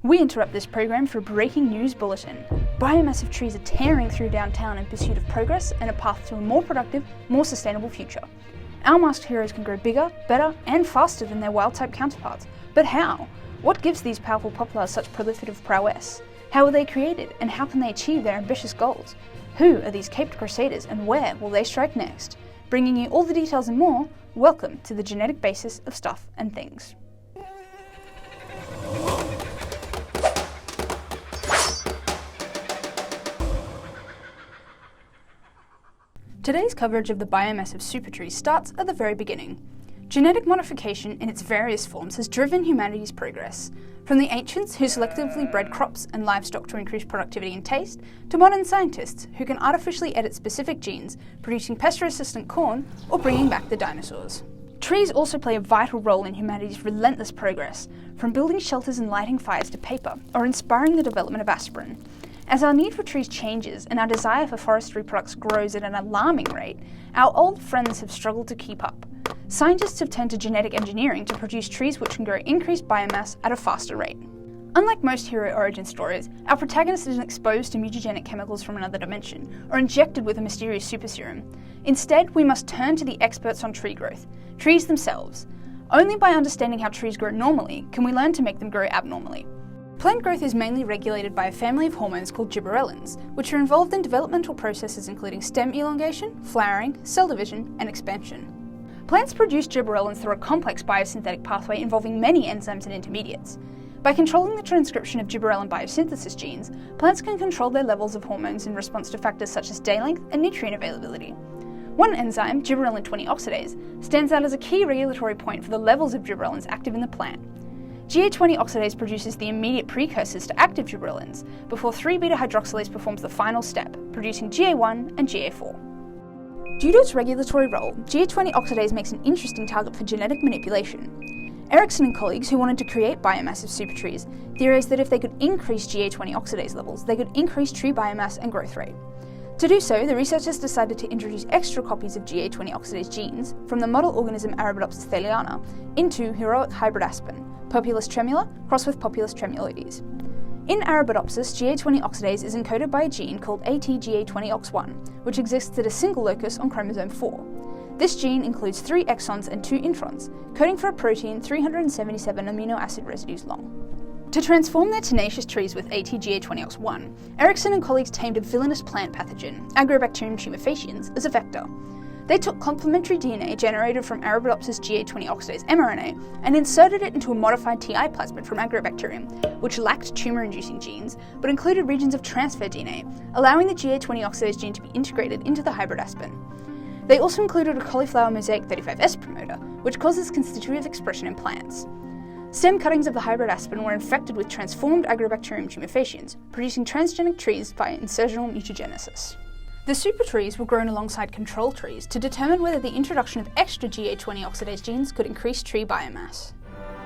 We interrupt this program for a breaking news bulletin. Biomass-ive trees are tearing through downtown in pursuit of progress and a path to a more productive, more sustainable future. Our masked heroes can grow bigger, better, and faster than their wild-type counterparts. But how? What gives these powerful populars such proliferative prowess? How were they created, and how can they achieve their ambitious goals? Who are these caped crusaders, and where will they strike next? Bringing you all the details and more, welcome to the genetic basis of stuff and things. Today's coverage of the biomass-ive supertree starts at the very beginning. Genetic modification in its various forms has driven humanity's progress, from the ancients who selectively bred crops and livestock to increase productivity and taste, to modern scientists who can artificially edit specific genes, producing pest-resistant corn or bringing back the dinosaurs. Trees also play a vital role in humanity's relentless progress, from building shelters and lighting fires to paper, or inspiring the development of aspirin. As our need for trees changes and our desire for forestry products grows at an alarming rate, our old friends have struggled to keep up. Scientists have turned to genetic engineering to produce trees which can grow increased biomass at a faster rate. Unlike most hero origin stories, our protagonist isn't exposed to mutagenic chemicals from another dimension, or injected with a mysterious super serum. Instead, we must turn to the experts on tree growth, trees themselves. Only by understanding how trees grow normally can we learn to make them grow abnormally. Plant growth is mainly regulated by a family of hormones called gibberellins, which are involved in developmental processes including stem elongation, flowering, cell division, and expansion. Plants produce gibberellins through a complex biosynthetic pathway involving many enzymes and intermediates. By controlling the transcription of gibberellin biosynthesis genes, plants can control their levels of hormones in response to factors such as day length and nutrient availability. One enzyme, gibberellin 20 oxidase, stands out as a key regulatory point for the levels of gibberellins active in the plant. GA20 oxidase produces the immediate precursors to active gibberellins, before 3-beta-hydroxylase performs the final step, producing GA1 and GA4. Due to its regulatory role, GA20 oxidase makes an interesting target for genetic manipulation. Erickson and colleagues, who wanted to create biomass-ive supertrees, theorized that if they could increase GA20 oxidase levels, they could increase tree biomass and growth rate. To do so, the researchers decided to introduce extra copies of GA20 oxidase genes from the model organism Arabidopsis thaliana into heroic hybrid aspen, Populus tremula crossed with Populus tremuloides. In Arabidopsis, GA20 oxidase is encoded by a gene called ATGA20OX1, which exists at a single locus on chromosome 4. This gene includes 3 exons and 2 introns, coding for a protein 377 amino acid residues long. To transform their tenacious trees with ATGA20OX1, Erickson and colleagues tamed a villainous plant pathogen, Agrobacterium tumefaciens, as a vector. They took complementary DNA generated from Arabidopsis GA20 oxidase mRNA and inserted it into a modified TI plasmid from Agrobacterium, which lacked tumor-inducing genes, but included regions of transfer DNA, allowing the GA20 oxidase gene to be integrated into the hybrid aspen. They also included a cauliflower mosaic 35S promoter, which causes constitutive expression in plants. Stem cuttings of the hybrid aspen were infected with transformed Agrobacterium tumefaciens, producing transgenic trees by insertional mutagenesis. The supertrees were grown alongside control trees to determine whether the introduction of extra GA20 oxidase genes could increase tree biomass.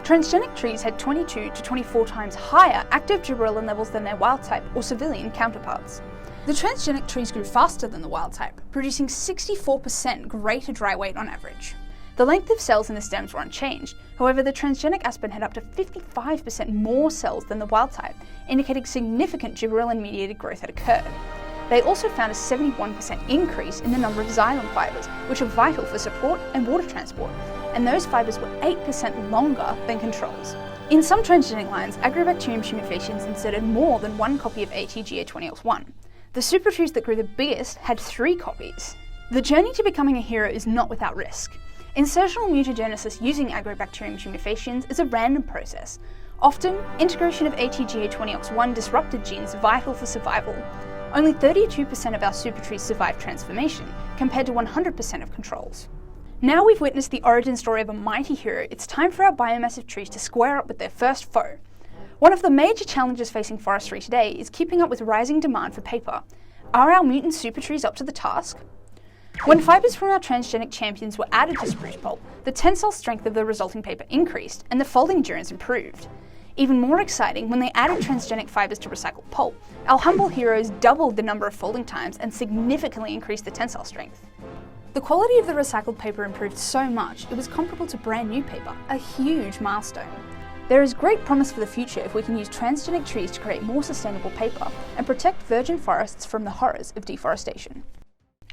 Transgenic trees had 22 to 24 times higher active gibberellin levels than their wild-type or civilian counterparts. The transgenic trees grew faster than the wild-type, producing 64% greater dry weight on average. The length of cells in the stems were unchanged, however the transgenic aspen had up to 55% more cells than the wild-type, indicating significant gibberellin-mediated growth had occurred. They also found a 71% increase in the number of xylem fibres, which are vital for support and water transport, and those fibres were 8% longer than controls. In some transgenic lines, Agrobacterium tumefaciens inserted more than 1 copy of ATGA20OX1. The supertrees that grew the biggest had 3 copies. The journey to becoming a hero is not without risk. Insertional mutagenesis using Agrobacterium tumefaciens is a random process. Often, integration of ATGA20OX1 disrupted genes vital for survival. Only 32% of our supertrees survive transformation, compared to 100% of controls. Now we've witnessed the origin story of a mighty hero, it's time for our biomass-ive trees to square up with their first foe. One of the major challenges facing forestry today is keeping up with rising demand for paper. Are our mutant supertrees up to the task? When fibres from our transgenic champions were added to spruce pulp, the tensile strength of the resulting paper increased and the folding endurance improved. Even more exciting, when they added transgenic fibres to recycled pulp, our humble heroes doubled the number of folding times and significantly increased the tensile strength. The quality of the recycled paper improved so much, it was comparable to brand new paper, a huge milestone. There is great promise for the future if we can use transgenic trees to create more sustainable paper and protect virgin forests from the horrors of deforestation.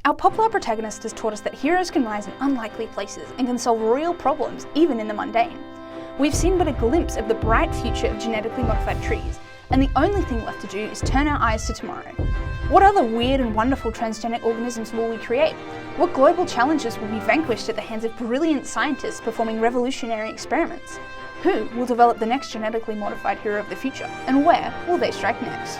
Our popular protagonist has taught us that heroes can rise in unlikely places and can solve real problems, even in the mundane. We've seen but a glimpse of the bright future of genetically modified trees, and the only thing left to do is turn our eyes to tomorrow. What other weird and wonderful transgenic organisms will we create? What global challenges will be vanquished at the hands of brilliant scientists performing revolutionary experiments? Who will develop the next genetically modified hero of the future, and where will they strike next?